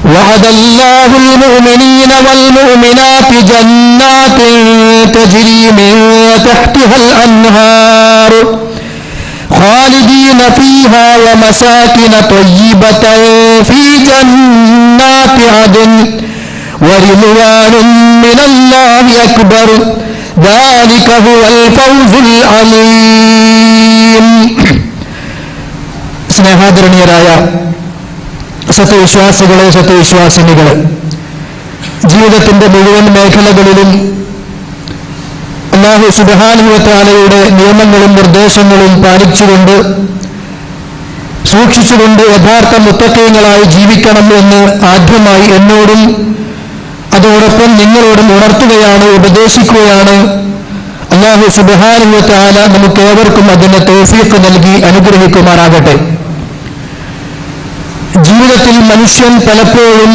وعد الله المؤمنين والمؤمنات جنات تجري من تحتها الأنهار خالدين فيها ومساكن طيبة في جنات عدن ورضوان من الله أكبر ذلك هو الفوز العليم. സ്നേഹാദരണീയരായ സത്യവിശ്വാസികളെ, സത്യവിശ്വാസിനികളെ, ജീവിതത്തിന്റെ മുഴുവൻ മേഖലകളിലും അല്ലാഹു സുബ്ഹാനഹു വ തആലയുടെ നിയമങ്ങളും നിർദ്ദേശങ്ങളും പാലിച്ചുകൊണ്ട് സൂക്ഷിച്ചുകൊണ്ട് യഥാർത്ഥ മുത്തഖീങ്ങളായി ജീവിക്കണം എന്ന് ആദ്യമായി എന്നോടും അതോടൊപ്പം നിങ്ങളോടും ഉണർത്തുകയാണ്, ഉപദേശിക്കുകയാണ്. അല്ലാഹു സുബ്ഹാനഹു വ തആല നമുക്കേവർക്കും അതിന് തൗഫീഖ് നൽകി അനുഗ്രഹിക്കുമാറാകട്ടെ. ജീവിതത്തിൽ മനുഷ്യൻ പലപ്പോഴും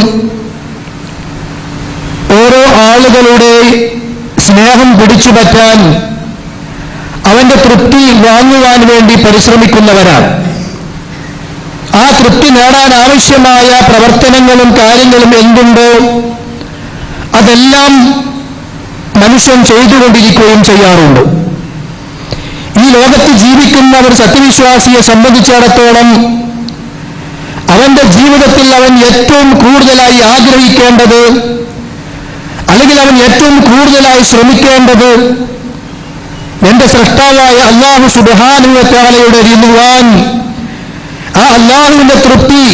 ഓരോ ആളുകളുടെ സ്നേഹം പിടിച്ചുപറ്റാൻ, അവന്റെ തൃപ്തി വാങ്ങുവാൻ വേണ്ടി പരിശ്രമിക്കുന്നവരാണ്. ആ തൃപ്തി നേടാൻ ആവശ്യമായ പ്രവർത്തനങ്ങളും കാര്യങ്ങളും എന്തുണ്ടോ അതെല്ലാം മനുഷ്യൻ ചെയ്തുകൊണ്ടിരിക്കുകയും ചെയ്യാറുണ്ട്. ഈ ലോകത്ത് ജീവിക്കുന്ന ഒരു സത്യവിശ്വാസിയെ സംബന്ധിച്ചിടത്തോളം അവന്റെ ജീവിതത്തിൽ അവൻ ഏറ്റവും കൂടുതലായി ആഗ്രഹിക്കേണ്ടത്, അല്ലെങ്കിൽ അവൻ ഏറ്റവും കൂടുതലായി ശ്രമിക്കേണ്ടത് എന്റെ സൃഷ്ടാവായ അല്ലാഹു സുബ്ഹാനഹു വ തആലയുടെ റിദ്വാൻ, ആ അല്ലാഹുവിന്റെ തൃപ്തി,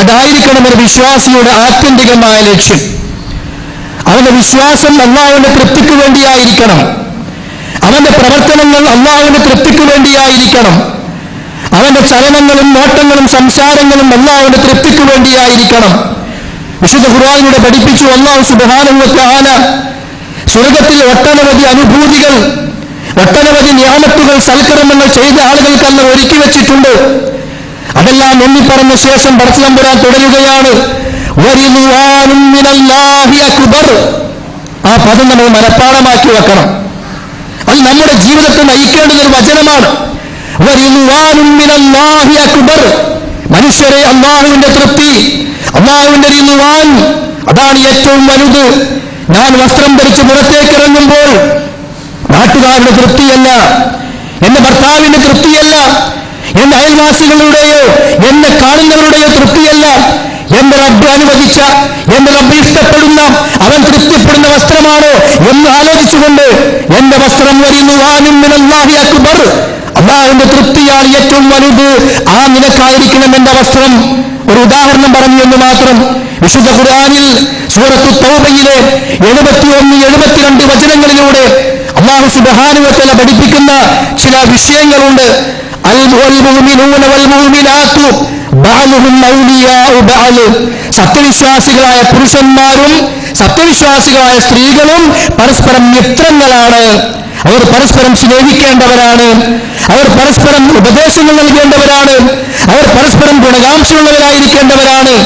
അതായിരിക്കണം ഒരു വിശ്വാസിയുടെ ആത്യന്തികമായ ലക്ഷ്യം. അവന്റെ വിശ്വാസം അല്ലാഹുവിന്റെ തൃപ്തിക്ക് വേണ്ടിയായിരിക്കണം. അവന്റെ പ്രവർത്തനങ്ങൾ അല്ലാഹുവിന്റെ തൃപ്തിക്ക് വേണ്ടിയായിരിക്കണം. അവന്റെ ചലനങ്ങളും നോട്ടങ്ങളും സംസാരങ്ങളും അല്ലാഹുവിന്റെ തൃപ്തിക്ക് വേണ്ടിയായിരിക്കണം. വിശുദ്ധ ഖുർആനിലൂടെ പഠിപ്പിച്ചു അല്ലാഹു സുബ്ഹാനഹു വ തആല സ്വർഗ്ഗത്തിൽ ഒട്ടനവധി അനുഭൂതികൾ, ഒട്ടനവധി നിഅമത്തുകൾ, സൽക്കർമ്മങ്ങൾ ചെയ്ത ആളുകൾക്ക് അല്ലാഹു ഒരുക്കി വെച്ചിട്ടുണ്ട്. അതെല്ലാം എണ്ണിപ്പറഞ്ഞ ശേഷം പടച്ച തമ്പുരാൻ തുടരുകയാണ്, വറിദ്വാനും മിനല്ലാഹി അക്ബർ. ആ പദം നമ്മൾ മനഃപ്പാഠമാക്കി വെക്കണം. അത് നമ്മുടെ ജീവിതത്തെ നയിക്കേണ്ടുന്ന ഒരു വചനമാണ്. വറിദ്വാനും മിനല്ലാഹി അക്ബർ. മനുഷ്യരെ അല്ലാഹുവിന്റെ തൃപ്തി, അല്ലാഹുവിന്റെ റിദ്വാൻ, അതാണ് ഏറ്റവും വലുത്. ഞാൻ വസ്ത്രം ധരിച്ച് പുറത്തേക്ക് ഇറങ്ങുമ്പോൾ നാട്ടുകാരുടെ തൃപ്തിയല്ല, എന്റെ ഭർത്താവിന്റെ തൃപ്തിയല്ല, എന്റെ അയൽവാസികളുടെയോ എന്നെ കാണുന്നവരുടെയോ തൃപ്തിയല്ല, എന്റെ റബ്ബ് അനുവദിച്ച, എന്റെ റബ്ബ് ഇഷ്ടപ്പെടുന്ന, അവൻ തൃപ്തിപ്പെടുന്ന വസ്ത്രമാണോ എന്ന് ആലോചിച്ചുകൊണ്ട് എന്റെ വസ്ത്രം വറിദ്വാനും മിനല്ലാഹി അക്ബർ, അല്ലാഹുവിന്റെ തൃപ്തിയാണ് ഏറ്റവും വലുത്, ആ നിലക്കായിരിക്കണം എന്റെ വസ്ത്രം. ഒരു ഉദാഹരണം പറഞ്ഞു എന്ന് മാത്രം. വിശുദ്ധ ഖുർആനിൽ സൂറത്തു തൗബയിലെ 71, 72 വചനങ്ങളിലൂടെ അല്ലാഹു സുബ്ഹാനഹു വ തആല പഠിപ്പിക്കുന്ന ചില വിഷയങ്ങളുണ്ട്. അൽ-മുഅ്മിനൂന വൽ-മുഅ്മിനാത്തു ബഅലുഹും ഔലിയാഉ ബഅൽ. സത്യവിശ്വാസികളായ പുരുഷന്മാരും സത്യവിശ്വാസികളായ സ്ത്രീകളും പരസ്പരം മിത്രങ്ങളാണ്. അവർ പരസ്പരം സ്നേഹിക്കേണ്ടവരാണ്, അവർ പരസ്പരം ഉപദേശങ്ങൾ നൽകേണ്ടവരാണ്, അവർ പരസ്പരം ഗുണകാംക്ഷയുള്ളവരായിരിക്കേണ്ടവരാണ്.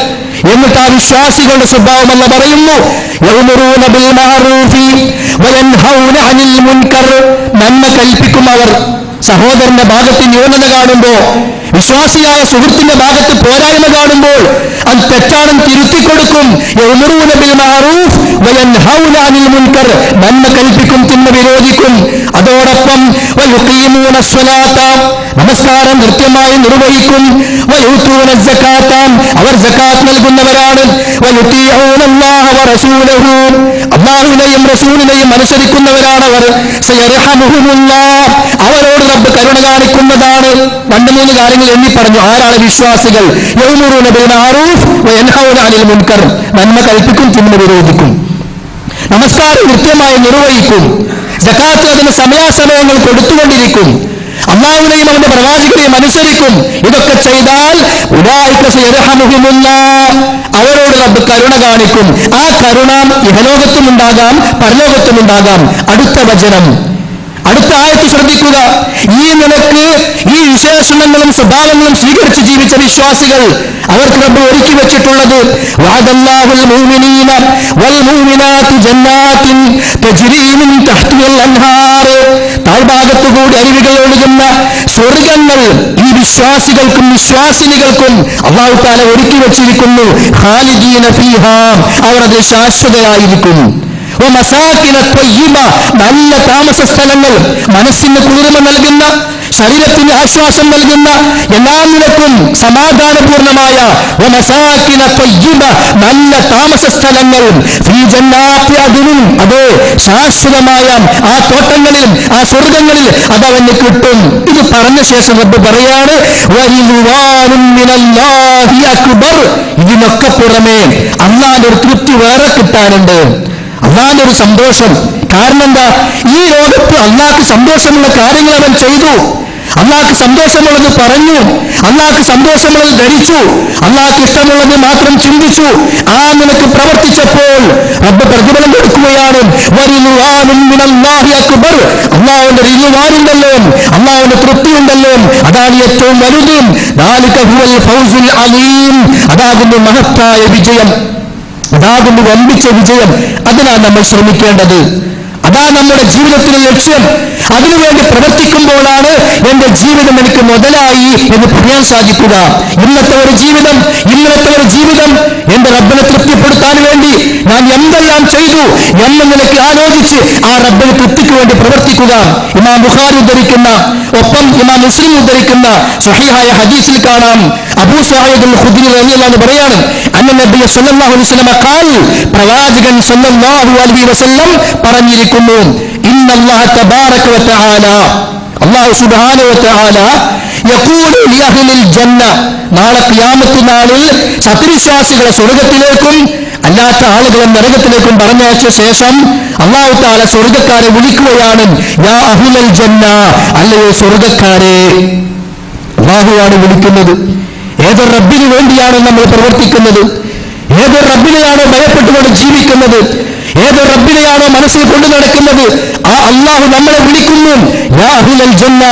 എന്നിട്ട് ആ വിശ്വാസികളുടെ സ്വഭാവം അല്ലാഹു പറയുന്നു, യഅ്മുറൂന ബിൽ മഅറൂഫി വയൻഹൗന അനിൽ മുൻകർ. നന്മ കൽപ്പിക്കും അവർ. സഹോദരന്റെ ഭാഗത്ത് ന്യൂനത കാണുമ്പോൾ, വിശ്വാസിയായ സുഹൃത്തിന്റെ ഭാഗത്ത് പോരായ്മ കാണുമ്പോൾ അത് തെറ്റാണെന്ന് തിരുത്തിക്കൊടുക്കും. യഅ്മുറൂന ബിൽ മഅറൂഫ് വയൻഹൗന അനിൽ മുൻകർ. നന്മ കൽപ്പിക്കും, തിന്മ വിരോധിക്കും. അതോടൊപ്പം വയുഖീമൂന സ്വലാത്ത. നമസ്കാരം കൃത്യമായി നിർവഹിക്കും. വയുതൂന സകാത്ത. അവർ സകാത്ത് നൽകുന്നവരാണ്. വയുതീഊന അല്ലാഹ വറസൂലഹു. അല്ലാഹുവിനെയും റസൂലിനെയും അനുസരിക്കുന്നവരാണ് അവർ. സയർഹമുഹുമുല്ലാഹ്. അവരോട് റബ്ബ് കരുണ കാണിക്കുന്നതാണ്. 2-3 കാര്യങ്ങൾ എണ്ണി പറഞ്ഞു. ആരാണ് വിശ്വാസികൾ? യഅ്മുറൂന ബിൽ മഅറൂഫ് വയൻഹൗന അനിൽ മുൻകർ. നന്മ കൽപ്പിക്കും, തിന്മ വിരോധിക്കും. നമസ്കാരം കൃത്യമായി നിർവഹിക്കും. സകാത്ത് അതിന് സമയാസമയങ്ങൾ കൊടുത്തുകൊണ്ടിരിക്കും. അല്ലാഹുവിനെയും അവന്റെ പ്രവാചകനെയും അനുസരിക്കും. ഇതൊക്കെ ചെയ്താൽ ഉലൈക സയർഹമുഹുമുല്ലാഹ്. അവരോട് റബ്ബ് കരുണ കാണിക്കും. ആ കരുണ ഇഹലോകത്തും ഉണ്ടാകാം, പരലോകത്തും ഉണ്ടാകാം. അടുത്ത വചനം, അടുത്ത ആയത്ത് ശ്രദ്ധിക്കുക. ഈ നിലക്ക് ഈ വിശേഷണങ്ങളും സ്വഭാവങ്ങളും സ്വീകരിച്ച് ജീവിച്ച വിശ്വാസികൾ, അവർക്ക് റബ്ബ് ഒരുക്കി വെച്ചിട്ടുള്ളത് വഅദല്ലാഹുൽ മുഅ്മിനീന വൽ മുഅ്മിനാത്തി ജന്നാത്തിൻ തജ്രീ മിൻ തഹ്തിഹൽ അൻഹാർ. താഴ്ഭാഗത്തുകൂടി അരുവികൾ ഒഴുകുന്ന സ്വർഗ്ഗങ്ങൾ ഈ വിശ്വാസികൾക്കും വിശ്വാസിനികൾക്കും അല്ലാഹു തആല ഒരുക്കി വെച്ചിരിക്കുന്നു ഖാലിദീന ഫീഹാ, അവർ അതിൽ ശാശ്വതരായിരിക്കും. വമസാകിന ത്വയ്യിബ, നല്ല താമസ സ്ഥലങ്ങൾ, മനസ്സിന് കുളിർമ നൽകുന്ന, ശരീരത്തിന് ആശ്വാസം നൽകുന്ന, എല്ലാ നിലക്കും സമാധാനപൂർണമായ വമസാകിന ത്വയ്യിബ, നല്ല താമസ സ്ഥലങ്ങൾ, ഫീ ജന്നാത്തി അദ്നിൻ, അതേ ശാശ്വതമായ ആ തോട്ടങ്ങളിൽ, ആ സ്വർഗ്ഗങ്ങളിൽ അതവന് കിട്ടും. ഇത് പറഞ്ഞ ശേഷം റബ്ബ് പറയാണ് വരിദ്വാനും മിനല്ലാഹി അക്ബർ, ഇതിനൊക്കെ പുറമേ അല്ലാഹുവിന്റെ ഒരു തൃപ്തി വേറെ കിട്ടാനുണ്ട്, അല്ലാഹുവിന്റെ ഒരു സന്തോഷം. കാരണം എന്താ? ഈ ലോകത്ത് അല്ലാഹുക്ക് സന്തോഷമുള്ള കാര്യങ്ങൾ അവൻ ചെയ്തു, അല്ലാഹുക്ക് സന്തോഷമുള്ളത് പറഞ്ഞു, അല്ലാഹുക്ക് സന്തോഷമുള്ളത് ധരിച്ചു, അല്ലാഹുക്ക് ഇഷ്ടമുള്ളത് മാത്രം ചിന്തിച്ചു. ആ നിലക്ക് പ്രവർത്തിച്ചപ്പോൾ റബ്ബ് പ്രതിഫലം കൊടുക്കുകയാണ്. വരിദ്വാനും മിനല്ലാഹി അക്ബർ, അല്ലാഹുവിന്റെ റിദ്വാനുണ്ടല്ലോ, അല്ലാഹുവിന്റെ തൃപ്തിയുണ്ടല്ലോ, അതാണ് ഏറ്റവും വലുതും. ദാലിക ഹുവൽ ഫൗസുൽ അലീം, അതാകുന്നു മഹത്തായ വിജയം, അതാകുന്നു വമ്പിച്ച വിജയം. അതിനാണ് നമ്മൾ ശ്രമിക്കേണ്ടത്, അതാ നമ്മുടെ ജീവിതത്തിലെ ലക്ഷ്യം. അതിനുവേണ്ടി പ്രവർത്തിക്കുമ്പോഴാണ് എന്റെ ജീവിതം എനിക്ക് മുതലായി എന്ന് പറയാൻ സാധിക്കുക. ഇന്നത്തെ ഒരു ജീവിതം എന്റെ റബ്ബിനെ തൃപ്തിപ്പെടുത്താൻ വേണ്ടി ഞാൻ എന്തെല്ലാം ചെയ്തു എന്ന നിലയ്ക്ക് ആലോചിച്ച് ആ റബ്ബിനെ തൃപ്തിക്ക് വേണ്ടി പ്രവർത്തിക്കുക. ഇമാം ബുഖാരി ഉദ്ധരിക്കുന്ന, ഒപ്പം ഇമാം മുസ്ലിം ഉദ്ധരിക്കുന്ന സ്വഹീഹായ ഹദീസിൽ കാണാം, അബൂ സഈദ് അൽ ഖുദ്രി റളിയല്ലാഹു അൻഹു പറയാണ്, അന്ന നബി സല്ലല്ലാഹു അലൈഹി വസല്ലം ഖാൽ, പ്രവാചകൻ സല്ലല്ലാഹു അലൈഹി വസല്ലം പറഞ്ഞിരിക്കുന്നു, ഇന്നല്ലാഹ തബാറക വ തആല, അല്ലാഹു സുബ്ഹാനഹു വ തആല യഖൂലു ലി അഹ്ലിൽ ജന്ന, നാളെ ഖിയാമത്ത് നാളിൽ സത്യവിശ്വാസികളെ സ്വർഗ്ഗത്തിലേക്കും അല്ലാത്ത ആളുകളെ നരകത്തിലേക്കും പറഞ്ഞയച്ച ശേഷം അല്ലാഹു തആല സ്വർഗ്ഗക്കാരെ വിളിക്കുകയാണ്, യാ അഹ്ലൽ ജന്ന, അല്ലയോ സ്വർഗ്ഗക്കാരെ. അല്ലാഹുവാണ് വിളിക്കുന്നത്. ഏതൊരു റബ്ബിന് വേണ്ടിയാണ് നമ്മൾ പ്രവർത്തിക്കുന്നത്? ഏതൊരു റബ്ബിനെയാണോ ഭയപ്പെട്ടുകൊണ്ട് ജീവിക്കുന്നത്? ഏതൊരു റബ്ബിനെയാണോ മനസ്സിൽ കൊണ്ടു നടക്കുന്നത്? ആ അല്ലാഹു നമ്മളെ വിളിക്കുന്നു, യാ അഹ്ലൽ ജന്ന,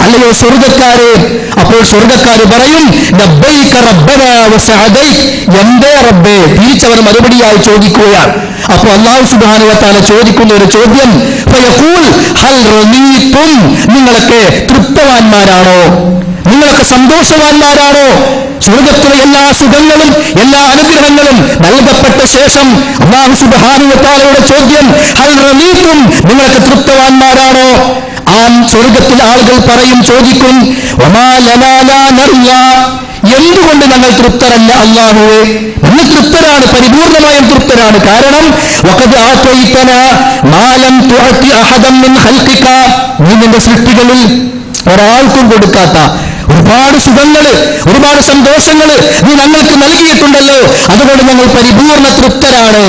അല്ലയോ സ്വർഗ്ഗക്കാരെ. അപ്പോൾ സ്വർഗ്ഗക്കാര് പറയും, ലബ്ബൈക റബ്ബനാ വസഅദൈക, എന്തേ റബ്ബേ? തിരിച്ചവർ മറുപടിയായി ചോദിക്കുകയാണ്. അപ്പോൾ അല്ലാഹു സുബ്ഹാനഹു വ തആല ചോദിക്കുന്ന ഒരു ചോദ്യം, ഫയഖൂൽ ഹൽ റളീതും, നിങ്ങളൊക്കെ തൃപ്തവാന്മാരാണോ? നിങ്ങളൊക്കെ സന്തോഷവാന്മാരാണോ? സ്വർഗ്ഗത്തിലെ എല്ലാ സുഖങ്ങളും എല്ലാ അനുഗ്രഹങ്ങളും നൽകപ്പെട്ട ശേഷം അല്ലാഹു സുബ്ഹാനഹു വ തആലയുടെ ചോദ്യം, ഹൽ റളീതും, നിങ്ങളൊക്കെ തൃപ്തവാന്മാരാണോ? ആ സ്വർഗ്ഗത്തിലെ ആളുകൾ പറയും, ചോദിക്കും, വമാ ലനാ ലാ നർയാ, എന്തുകൊണ്ട് ഞങ്ങൾ തൃപ്തരല്ല അല്ലാഹുവേ? ഞങ്ങൾ തൃപ്തരാണ്, പരിപൂർണമായും തൃപ്തരാണ്. കാരണം വഖദ് ആതൈതനാ മാ ലം തുഅതി അഹദൻ മിൻ ഖൽഖിക, നീ നിന്റെ സൃഷ്ടികളിൽ ഒരാൾക്കും കൊടുക്കാത്ത ഒരുപാട് സുഖങ്ങള്, ഒരുപാട് സന്തോഷങ്ങള് നീ ഞങ്ങൾക്ക് നൽകിയിട്ടുണ്ടല്ലോ, അതുകൊണ്ട് ഞങ്ങൾ പരിപൂർണ തൃപ്തരാണ്.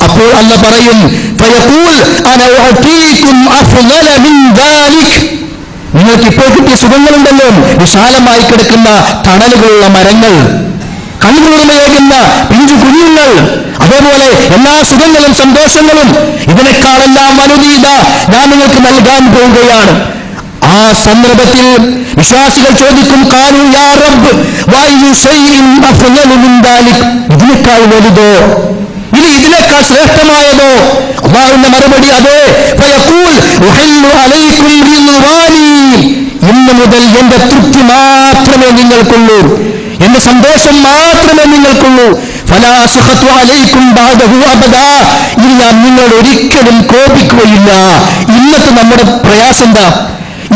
അപ്പോൾ അല്ലാഹു പറയും, ഫയഖൂൽ അന ഉഅതീകും അഫ്ളല മിൻ ദാലിക്, നിങ്ങൾക്ക് ഇപ്പോൾ കിട്ടിയ സുഖങ്ങളുണ്ടല്ലോ, വിശാലമായി കിടക്കുന്ന തണലുകളുള്ള മരങ്ങൾ, കണ്ണുകുളിർമയേകുന്ന പിഞ്ചു കുഞ്ഞുങ്ങൾ, അതേപോലെ എല്ലാ സുഖങ്ങളും സന്തോഷങ്ങളും, ഇതിനേക്കാളെല്ലാം വലുതീത ഞാൻ നിങ്ങൾക്ക് നൽകാൻ പോവുകയാണ്. ആ സന്ദർഭത്തിൽ വിശ്വാസികൾ ചോദിക്കും, ഖാലു യാ റബ്ബ് വഅയ്യു ശൈഇൻ അഫ്ളലു മിൻ ദാലിക്, ഇതിനേക്കാൾ വലുതോ, ഇനി ഇതിനേക്കാൾ ശ്രേഷ്ഠമായതോ? അല്ലാഹുവിന്റെ മറുപടി, അതെ. ഫയഖൂൽ ഉഹല്ലു അലൈക്കും റിദ്വാനി, ഇന്ന് മുതൽ എന്റെ തൃപ്തി മാത്രമേ നിങ്ങൾക്കുള്ളൂ, എന്റെ സന്തോഷം മാത്രമേ നിങ്ങൾക്കുള്ളൂ. ഫലാ അസ്ഖതു അലൈക്കും ബഅദഹു അബദാ, ഇനി ഞാൻ നിങ്ങളോട് ഒരിക്കലും കോപിക്കുകയില്ല. ഇന്നത്തെ നമ്മുടെ പ്രയാസം എന്താ?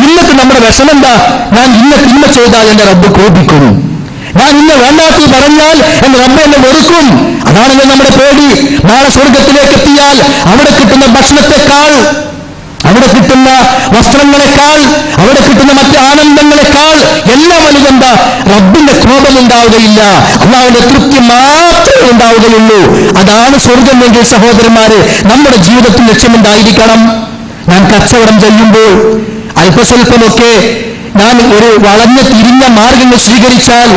ഇന്നത്തെ നമ്മുടെ വിഷമം എന്താ? ഞാൻ ഇന്ന തിന്മ ചെയ്താൽ എന്റെ റബ്ബ് കോപിക്കും, ഞാൻ ഇന്ന് വേണ്ടാത്തത് പറഞ്ഞാൽ എന്റെ റബ്ബ് എന്നെ വെറുക്കും. അതാണല്ലോ നമ്മുടെ പേടി. നാളെ സ്വർഗത്തിലേക്ക് എത്തിയാൽ അവിടെ കിട്ടുന്ന ഭക്ഷണത്തെക്കാൾ, അവിടെ കിട്ടുന്ന വസ്ത്രങ്ങളെക്കാൾ, അവിടെ കിട്ടുന്ന മറ്റ് ആനന്ദങ്ങളെക്കാൾ എല്ലാം വലുതെന്താ? റബ്ബിന്റെ കോപം ഉണ്ടാവുകയില്ല, അല്ലാഹുവിന്റെ തൃപ്തി മാത്രമേ ഉണ്ടാവുകയുള്ളൂ. അതാണ് സ്വർഗം എങ്കിൽ സഹോദരന്മാരെ നമ്മുടെ ജീവിതത്തിൽ ലക്ഷ്യമുണ്ടായിരിക്കണം. ഞാൻ കച്ചവടം ചെയ്യുമ്പോൾ അല്പസ്വല്പമൊക്കെ ഞാൻ ഒരു വളഞ്ഞ തിരിഞ്ഞ മാർഗങ്ങൾ സ്വീകരിച്ചാൽ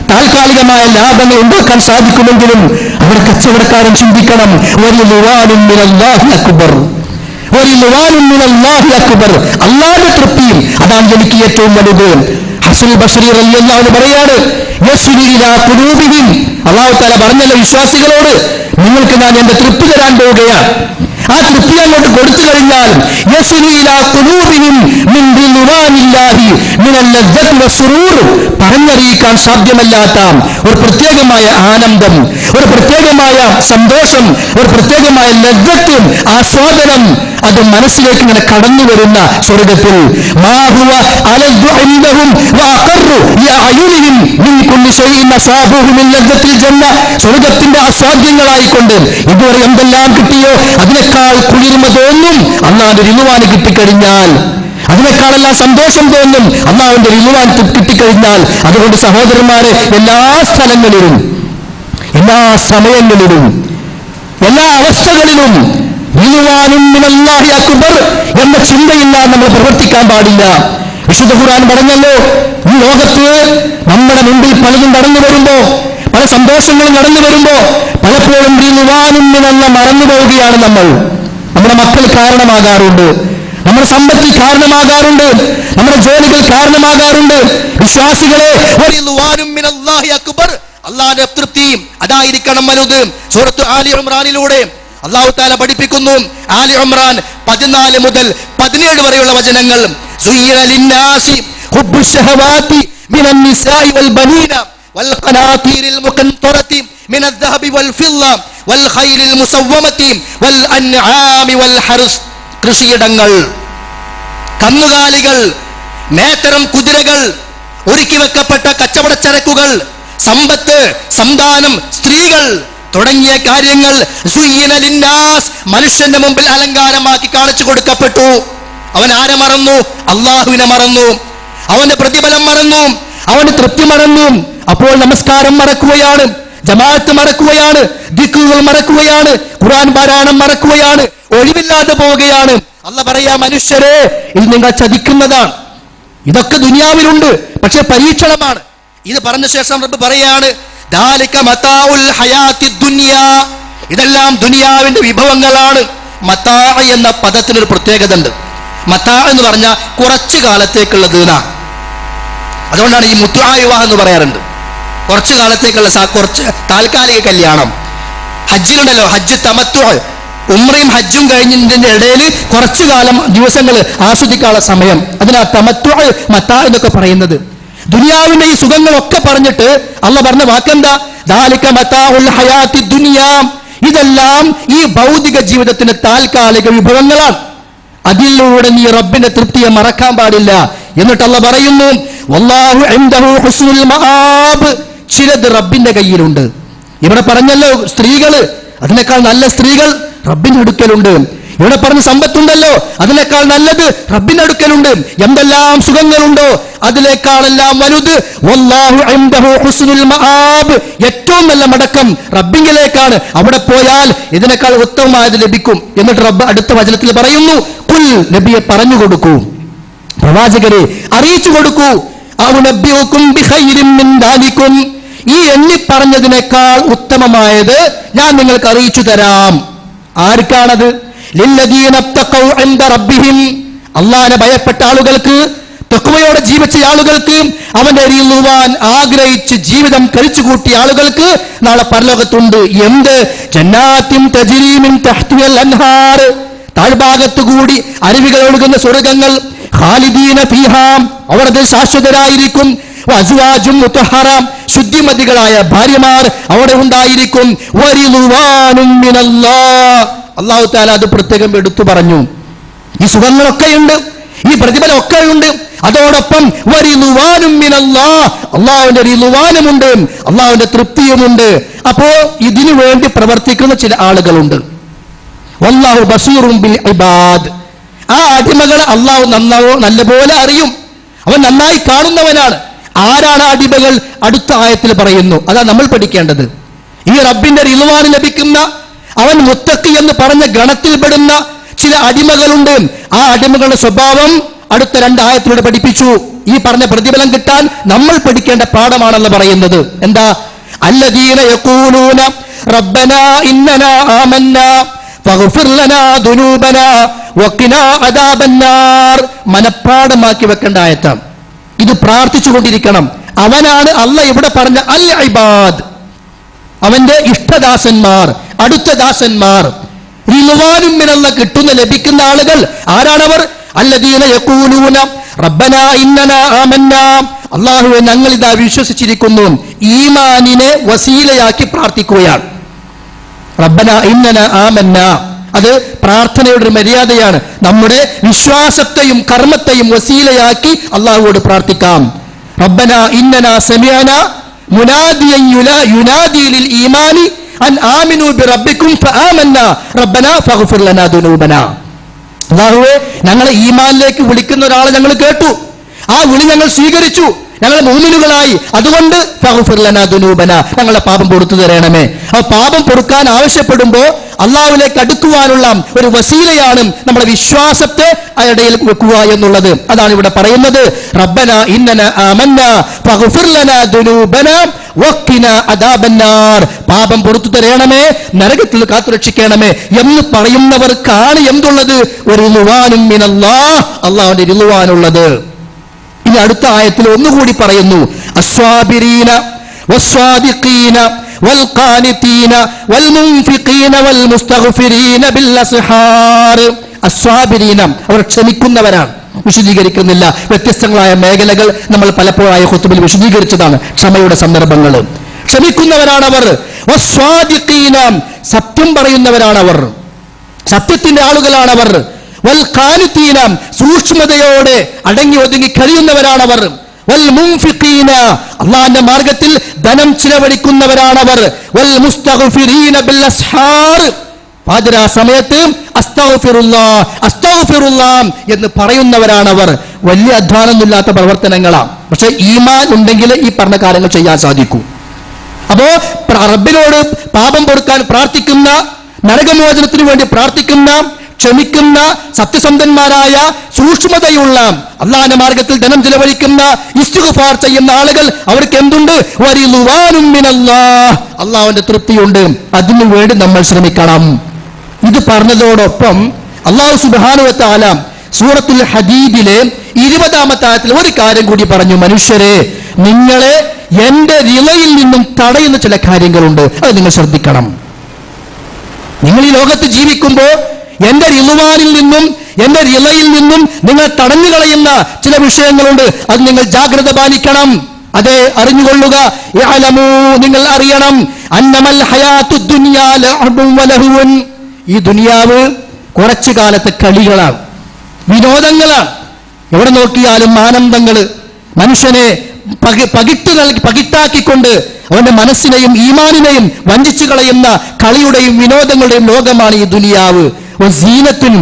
താൽക്കാലികമായ ലാഭങ്ങൾ ഉണ്ടാക്കാൻ സാധിക്കുമെങ്കിലും അവിടെ കച്ചവടക്കാരൻ ചിന്തിക്കണം, വരിദ്വാനും മിനല്ലാഹി അക്ബർ, വരിദ്വാനും മിനല്ലാഹി അക്ബർ, അല്ലാഹുവിന്റെ തൃപ്തിയും അതാണ് എനിക്ക് ഏറ്റവും വലുത്. ഹസൻ ബസ്രി റളിയല്ലാഹു അൻഹു പറയാണ്, യസ്രി ഇലാ ഖുലൂബിഹിം, അല്ലാഹു തആല പറഞ്ഞല്ലോ വിശ്വാസികളോട്, നിങ്ങൾക്ക് ഞാൻ എന്റെ തൃപ്തി തരാൻ പോവുകയാണ്, ആ തൃപ്തി അങ്ങോട്ട് കൊടുത്തു കഴിഞ്ഞാൽ പറഞ്ഞറിയിക്കാൻ സാധ്യമല്ലാത്ത ഒരു പ്രത്യേകമായ ആനന്ദം, ഒരു പ്രത്യേകമായ സന്തോഷം, ഒരു പ്രത്യേകമായ ലജ്ജത്തും ആസ്വാദനം അത് മനസ്സിലേക്ക് ഇങ്ങനെ കടന്നു വരുന്ന സ്വർഗത്തിൽ സ്വർഗത്തിന്റെ ആസ്വാദ്യങ്ങളായിക്കൊണ്ട് ഇതുവരെ എന്തെല്ലാം കിട്ടിയോ അതിനേക്കാൾ കുളിർമ തോന്നും അല്ലാഹുവിന്റെ റിളുവാന് കിട്ടിക്കഴിഞ്ഞാൽ, അതിനേക്കാളെല്ലാം സന്തോഷം തോന്നും അല്ലാഹുവിന്റെ റിളുവാൻ കിട്ടിക്കഴിഞ്ഞാൽ. അതുകൊണ്ട് സഹോദരന്മാരെ, എല്ലാ സ്ഥലങ്ങളിലും, എല്ലാ സമയങ്ങളിലും, എല്ലാ അവസ്ഥകളിലും റിളുവാനും മിനല്ലാഹി അക്ബർ എന്ന ചിന്തയില്ലാതെ നമ്മൾ പ്രവർത്തിക്കാൻ പാടില്ല. വിശുദ്ധ ഖുർആൻ പറഞ്ഞല്ലോ, ഈ ലോകത്ത് നമ്മുടെ മുമ്പിൽ പലതും നടന്നു വരുമ്പോ, പല സന്തോഷങ്ങളും നടന്നു വരുമ്പോ പലപ്പോഴും റിളുവാനും മിനല്ല മറന്നു പോവുകയാണ് നമ്മൾ. നമ്മുടെ മക്കൾ കാരണമാകാറുണ്ട്, നമ്മുടെ സമ്പത്തിൽ കാരണമാകാറുണ്ട്, നമ്മുടെ ജോലികൾ കാരണമാകാറുണ്ട്. വിശ്വാസികളെ, റിളുവാനും മിനല്ലാഹി അക്ബർ, അല്ലാഹുവിന്റെ തൃപ്തിയും അതായിരിക്കണം വലുത്. സൂറത്ത് ആലി ഇംറാനിലൂടെ അല്ലാഹു തആല പഠിപ്പിക്കുന്നു. ആലി ഇംറാൻ 14 മുതൽ 17 വരെയുള്ള വചനങ്ങൾ. സുയ്യിന ലിന്നാസി ഹുബ്ബുശ് ശഹവാതി മിനൻ നിസാഇ വൽ ബനീന വൽ ഖനാതീരിൽ മുഖന്തറതി മിനൽ ദഹബി വൽ ഫിദ്ദ വൽ ഖൈലിൽ മുസവ്വമതി വൽ അൻആമി വൽ ഹർസ്. കൃഷിയിടങ്ങൾ, കന്നുകാലികൾ, മേത്തരം കുതിരകൾ, ഒരുക്കി വെക്കപ്പെട്ട കച്ചവടച്ചരക്കുകൾ, സമ്പത്ത്, സന്താനം, സ്ത്രീകൾ തുടങ്ങിയ കാര്യങ്ങൾ സുയ്യിന ലിന്നാസ് മനുഷ്യന്റെ മുമ്പിൽ അലങ്കാരമാക്കി കാണിച്ചു കൊടുക്കപ്പെട്ടു. അവൻ ആരെ മറന്നു? അള്ളാഹുവിനെ മറന്നു, അവന്റെ പ്രതിഫലം മറന്നു, അവന്റെ തൃപ്തി മറന്നു. അപ്പോൾ നമസ്കാരം മറക്കുകയാണ്, ജമാഅത്ത് മറക്കുകയാണ്, ദിക്റുകൾ മറക്കുകയാണ്, ഖുർആൻ പാരായണം മറക്കുകയാണ്, ഒഴിവില്ലാതെ പോവുകയാണ്. അല്ലാഹ് പറയാ, മനുഷ്യരെ, ഇത് നിങ്ങൾ ചതിക്കുന്നതാണ്. ഇതൊക്കെ ദുനിയാവിലുണ്ട്, പക്ഷെ പരീക്ഷണമാണ്. ഇത് പറഞ്ഞ ശേഷം റബ്ബ് പറയാണ്, ദാലിക മതാഉൽ ഹയാത്തിദ് ദുനിയ, ഇതെല്ലാം ദുനിയാവിന്റെ വിഭവങ്ങളാണ്. മതാ എന്ന പദത്തിനൊരു പ്രത്യേകത ഉണ്ട്. മതാ എന്ന് പറഞ്ഞാൽ കുറച്ചു കാലത്തേക്കുള്ളത് എന്നാണ്. അതുകൊണ്ടാണ് ഈ മുത്അ വിവാഹം എന്ന് പറയാറുണ്ട്. കുറച്ചു കാലത്തേക്കുള്ള കുറച്ച് താൽക്കാലിക കല്യാണം. ഹജ്ജിലുണ്ടല്ലോ, ഹജ്ജ് തമത്തു, ഉംറയും ഹജ്ജും കഴിഞ്ഞതിന്റെ ഇടയിൽ കുറച്ചു കാലം ദിവസങ്ങൾ ആസ്വദിക്കാനുള്ള സമയം, അതിനാ തമത്തു മതാ എന്നൊക്കെ പറയുന്നത്. ദുനിയാവിന്റെ ഈ സുഖങ്ങളൊക്കെ പറഞ്ഞിട്ട് അള്ളാഹ് പറഞ്ഞ വാക്കെന്താ? ദാലിക മതാഉൽ ഹയാത്തിദ് ദുനിയ, ഇതെല്ലാം ഈ ഭൗതിക ജീവിതത്തിന്റെ താൽക്കാലിക വിഭവങ്ങളാണ്. അതിലൂടെ നീ റബ്ബിന്റെ തൃപ്തിയെ മറക്കാൻ പാടില്ല. എന്നിട്ട് അള്ളാഹ് പറയുന്നു, വല്ലാഹു ഇൻദഹു ഹുസ്നുൽ മആബ്, ചിലത് റബ്ബിന്റെ കയ്യിലുണ്ട്. ഇവിടെ പറഞ്ഞല്ലോ സ്ത്രീകള്, അതിനേക്കാൾ നല്ല സ്ത്രീകൾ റബ്ബിന്റെ അടുക്കലുണ്ട്. ഇവിടെ പറഞ്ഞ സമ്പത്തുണ്ടല്ലോ, അതിനേക്കാൾ നല്ലത് റബ്ബിന്റെ അടുക്കലുണ്ട്. എന്തെല്ലാം സുഖങ്ങളുണ്ടോ അതിനേക്കാളെല്ലാം വലുത് വല്ലാഹു ഇൻദഹു ഹുസ്നുൽ മആബ്, ഏറ്റവും നല്ല മടക്കം റബ്ബിങ്കിലേക്കാണ്. അവിടെ പോയാൽ ഇതിനേക്കാൾ ഉത്തമമായത് ലഭിക്കും. എന്നിട്ട് റബ്ബ് അടുത്ത വചനത്തിൽ പറയുന്നു, ഖുൽ, നബിയെ പറഞ്ഞു കൊടുക്കൂ, പ്രവാചകരെ അറിയിച്ചു കൊടുക്കൂ, അഉനബ്ബിഉകും ബിഖൈരിൻ മിൻ ദാലികും, ഈ എണ്ണി പറഞ്ഞതിനേക്കാൾ ഉത്തമമായത് ഞാൻ നിങ്ങൾക്ക് അറിയിച്ചു തരാം. ആർക്കാണത്? ലില്ലദീന തഖൗ ഇൻദ റബ്ബിഹിം, അല്ലാഹുവിനെ ഭയപ്പെട്ട ആളുകൾക്ക്, തഖ്വയോടെ ജീവിച്ച ആളുകൾക്ക്, അവന്റെ റിളുവാൻ ആഗ്രഹിച്ച് ജീവിതം കഴിച്ചു കൂട്ടിയ ആളുകൾക്ക് നാളെ പരലോകത്തുണ്ട്. എന്ത്? ജന്നാത്തിൻ തജ്രി മിൻ തഹ്തിഹൽ അൻഹാർ, താഴ്ഭാഗത്തുകൂടി അരുവികൾ ഒഴുകുന്ന സ്വർഗ്ഗങ്ങൾ. ഖാലിദീന ഫീഹാ, അവർ അതിൽ ശാശ്വതരായിരിക്കും. വഅസ്വാജും മുതഹറ, ശുദ്ധിമതികളായ ഭാര്യമാർ അവിടെ ഉണ്ടായിരിക്കും. വറിളുവാനും മിനല്ലാഹ്, അല്ലാഹു തആല അത് പ്രത്യേകം എടുത്തു പറഞ്ഞു. ഈ സുഖങ്ങളൊക്കെയുണ്ട്, ഈ പ്രതിഫലമൊക്കെയുണ്ട്. അതോടൊപ്പം വറിളുവാനും മിനല്ലാഹ്, അല്ലാഹുവിന്റെ റിളുവാനുമുണ്ട്, അല്ലാഹുവിന്റെ തൃപ്തിയുമുണ്ട്. അപ്പോ ഇതിനു വേണ്ടി പ്രവർത്തിക്കുന്ന ചില ആളുകളുണ്ട്. വല്ലാഹു ബസീറും ബിൽ ഇബാദ്, ആ അടിമകളെ അല്ലാഹു നല്ലപോലെ അറിയും, അവൻ നന്നായി കാണുന്നവനാണ്. ആരാണ് അടിമകൾ? അടുത്ത ആയത്തിൽ പറയുന്നു. അതാ നമ്മൾ പഠിക്കേണ്ടത്. ഈ റബ്ബിന്റെ റിളുവാൻ ലഭിക്കുന്ന, അവൻ മുത്തഖി എന്ന് പറഞ്ഞ ഗണത്തിൽപ്പെടുന്ന ചില അടിമകളുണ്ട്. ആ അടിമകളുടെ സ്വഭാവം അടുത്ത 2 ആയത്തിലൂടെ പഠിപ്പിച്ചു. ഈ പറഞ്ഞ പ്രതിഫലം കിട്ടാൻ നമ്മൾ പഠിക്കേണ്ട പാഠമാണെന്ന് പറയുന്നത്. എന്താ? അല്ലദീന യഖൂലൂന റബ്ബനാ ഇന്നനാ ആമന്നാ ഫഗ്ഫിർ ലനാ ദുനൂബനാ വഖിനാ അദാബന്നാർ. മനപ്പാഠമാക്കി വെക്കേണ്ട ആയത്താണ് ഇത്. പ്രാർത്ഥിച്ചുകൊണ്ടിരിക്കണം. അവനാണ് അല്ലാഹ് ഇവിടെ പറഞ്ഞ അൽ ഇബാദ്, അവന്റെ ഇഷ്ടദാസന്മാർ, അടുത്ത ദാസന്മാർ. റിളവാനും മിനല്ലാഹ് കിട്ടുന്ന ലഭിക്കുന്ന ആളുകൾ ആരാണവർ? അല്ലദീന യഖൂലൂന റബ്ബനാ ഇന്നനാ ആമന്നാ, അല്ലാഹുവേ ഞങ്ങൾ ഇതാ വിശ്വസിച്ചിരിക്കുന്നു. ഈമാനിനെ വസീലയാക്കി പ്രാർത്ഥിക്കുകയാണ്. റബ്ബനാ ഇന്നനാ ആമന്നാ, അത് പ്രാർത്ഥനയുടെ ഒരു മര്യാദയാണ്. നമ്മുടെ വിശ്വാസത്തെയും കർമ്മത്തെയും വസീലയാക്കി അല്ലാഹുവോട് പ്രാർത്ഥിക്കാം. റബ്ബനാ ഇന്നനാ സമിഅനാ മുനാദിയൻ യുനാദി ലിൽ ഈമാനി അൻ ആമിനൂ ബിറബ്ബിക്കും ഫആമന്നാ റബ്ബനാ ഫഗ്ഫിർ ലനാ ദുനൂബനാ. അല്ലാഹുവേ ഞങ്ങളെ ഈമാനിലേക്ക് വിളിക്കുന്ന ഒരാളെ ഞങ്ങൾ കേട്ടു, ആ വിളി ഞങ്ങൾ സ്വീകരിച്ചു, ഞങ്ങൾ മുഅ്മിനുകളായി, അതുകൊണ്ട് ഫഗ്ഫിർ ലനാ ദുനൂബനാ, ഞങ്ങളുടെ പാപം പൊറുത്തു തരണമേ. ആ പാപം പൊറുക്കാൻ ആവശ്യപ്പെടുമ്പോൾ അള്ളാഹുവിലേക്ക് അടുക്കുവാനുള്ള ഒരു വസീലയാണ് നമ്മുടെ വിശ്വാസത്തെ ഇടയിൽ വെക്കുക എന്നുള്ളത്. അതാണ് ഇവിടെ പറയുന്നത്. റബ്ബനാ ഇന്നനാ ആമന്നാ ഫഗ്ഫിർ ലനാ ദുനൂബനാ വഖിനാ അദാബന്നാർ, പാപം പൊറുത്തു തരണമേ, നരകത്തിൽ കാത്തുരക്ഷിക്കണമേ എന്ന് പറയുന്നവർക്കാണ് എന്തുള്ളത്? ഒരു റിളവാനും മിനല്ലാഹ്, അള്ളാഹുവിന്റെ റിളവാനുള്ളത്. ഇനി അടുത്ത ആയത്തിൽ ഒന്നുകൂടി പറയുന്നു, അസ്വാബിരീന വസ്വാദിഖീന വൽഖാനിതീന വൽമുൻഫിഖീന വൽമുസ്തഗ്ഫിരീന ബിൽഅസ്ഹാർ. അസ്വാബിരീന, അവർ ക്ഷമിക്കുന്നവരാണ്. വിശദീകരിക്കുന്നില്ല, വ്യത്യസ്തങ്ങളായ മേഖലകൾ നമ്മൾ പലപ്പോഴായ ഖുതുബിൽ വിശദീകരിച്ചതാണ്. ക്ഷമയുടെ സന്ദർഭങ്ങൾ. ക്ഷമിക്കുന്നവരാണവർ. വസ്വാദിഖീന, സത്യം പറയുന്നവരാണവർ, സത്യത്തിന്റെ ആളുകളാണവർ. വൽഖാനിതീന, സൂക്ഷ്മതയോടെ അടങ്ങി ഒതുങ്ങി കഴിയുന്നവരാണവർ. വൽമുൻഫിഖീന, അല്ലാഹുവിന്റെ മാർഗത്തിൽ ധനം ചിലവഴിക്കുന്നവരാണവർ. വൽമുസ്തഗ്ഫിരീന ബിൽഅസ്ഹാർ, പാതിരാ സമയത്ത് അസ്തഗ്ഫിറുല്ലാഹ് അസ്തഗ്ഫിറുല്ലാഹ് എന്ന് പറയുന്നവരാണവർ. വലിയ അധ്വാനമൊന്നുമില്ലാത്ത പ്രവർത്തനങ്ങളാണ്, പക്ഷെ ഈമാൻ ഉണ്ടെങ്കിൽ ഈ പറഞ്ഞ കാര്യങ്ങൾ ചെയ്യാൻ സാധിക്കൂ. അപ്പോ റബ്ബിനോട് പാപം പൊറുക്കാൻ പ്രാർത്ഥിക്കുന്ന, നരകമോചനത്തിന് വേണ്ടി പ്രാർത്ഥിക്കുന്ന, ക്ഷമിക്കുന്ന, സത്യസന്ധന്മാരായ, സൂക്ഷ്മതയുള്ള, അല്ലാഹുവിന്റെ മാർഗത്തിൽ ധനം ചിലവഴിക്കുന്ന, ഇസ്തിഗ്ഫാർ ചെയ്യുന്ന ആളുകൾ അവർക്ക് എന്തുണ്ട്? വറിളുവാനും മിനല്ലാഹ്, അല്ലാഹുവിന്റെ തൃപ്തിയുണ്ട്. അതിനു വേണ്ടി നമ്മൾ ശ്രമിക്കണം. ഇത് പറഞ്ഞതോടൊപ്പം അല്ലാഹു സുബ്ഹാനഹു വ തആല സൂറത്തുൽ ഹദീദിലെ 20-ാമത്തെ ആയത്തിൽ ഒരു കാര്യം കൂടി പറഞ്ഞു. മനുഷ്യരെ, നിങ്ങളെ എന്റെ റിളയിൽ നിന്നും തടയുന്ന ചില കാര്യങ്ങളുണ്ട്, അത് നിങ്ങൾ ശ്രദ്ധിക്കണം. നിങ്ങൾ ഈ ലോകത്ത് ജീവിക്കുമ്പോൾ എന്റെ റിളുവാനിൽ നിന്നും എന്റെ റിളയിൽ നിന്നും നിങ്ങൾ തടഞ്ഞു കളയുന്ന ചില വിഷയങ്ങളുണ്ട്, അത് നിങ്ങൾ ജാഗ്രത പാലിക്കണം. അതെ, അറിഞ്ഞുകൊള്ളുക. യഅലമൂ, നിങ്ങൾ അറിയണം. അന്നമൽ ഹയാത്തുദ് ദുനിയാ ലഅബുൻ വലഹുൻ, ഈ ദുനിയാവ് കുറച്ചു കാലത്തെ കളികളാണ്, വിനോദങ്ങളാണ്. എവിടെ നോക്കിയാലും ആനന്ദങ്ങൾ. മനുഷ്യനെ പകിട്ടാക്കിക്കൊണ്ട് അവന്റെ മനസ്സിനെയും ഈമാനിനെയും വഞ്ചിച്ചു കളയുന്ന കളിയുടെയും വിനോദങ്ങളുടെയും ലോകമാണ് ഈ ദുനിയാവ്. സീനത്തുൻ,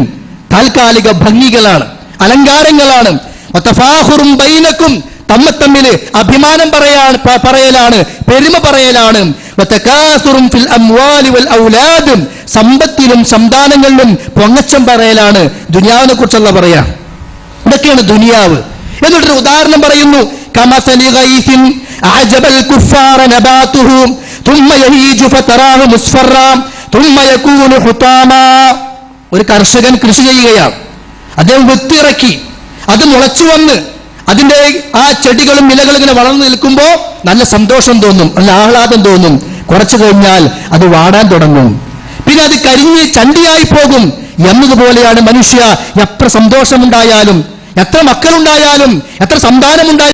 താൽക്കാലിക ഭംഗികളാണ്, അലങ്കാരങ്ങളാണ്. വതഫാഖുറും ബൈനക്കും, തമ്മിൽ അഭിമാനം പറയലാണ്, പെരുമ പറയലാണ്. വതകാസുറും ഫിൽ അംവാലി വൽ ഔലാദ്, സമ്പത്തിലും സന്താനങ്ങളിലും പൊങ്ങച്ചം പറയലാണ്. ദുനിയാവിനെ കുറിച്ചുള്ള പറയാ. ഇതൊക്കെയാണ് ദുനിയാവ്. എന്നിട്ടൊരു ഉദാഹരണം പറയുന്നു. കമസലി ഗൈസിൻ അഅജബൽ കുഫാറ നബാതുഹു തുമ്മ യഹീജു ഫതറാഹു മുസ്ഫറ തുമ്മ യകൂനു ഹുതാമാ. ഒരു കർഷകൻ കൃഷി ചെയ്യുകയാണ്. അദ്ദേഹം വിത്തിറക്കി, അത് മുളച്ചു വന്ന് അതിന്റെ ആ ചെടികളും ഇലകളും ഇങ്ങനെ വളർന്നു നിൽക്കുമ്പോൾ നല്ല സന്തോഷം തോന്നും, നല്ല ആഹ്ലാദം തോന്നും. കുറച്ചു കഴിഞ്ഞാൽ അത് വാടാൻ തുടങ്ങും, പിന്നെ അത് കരിഞ്ഞ് ചണ്ടിയായി പോകും. എന്നതുപോലെയാണ് മനുഷ്യ. എത്ര സന്തോഷമുണ്ടായാലും, എത്ര മക്കളുണ്ടായാലും, എത്ര സന്താനമുണ്ടായാലും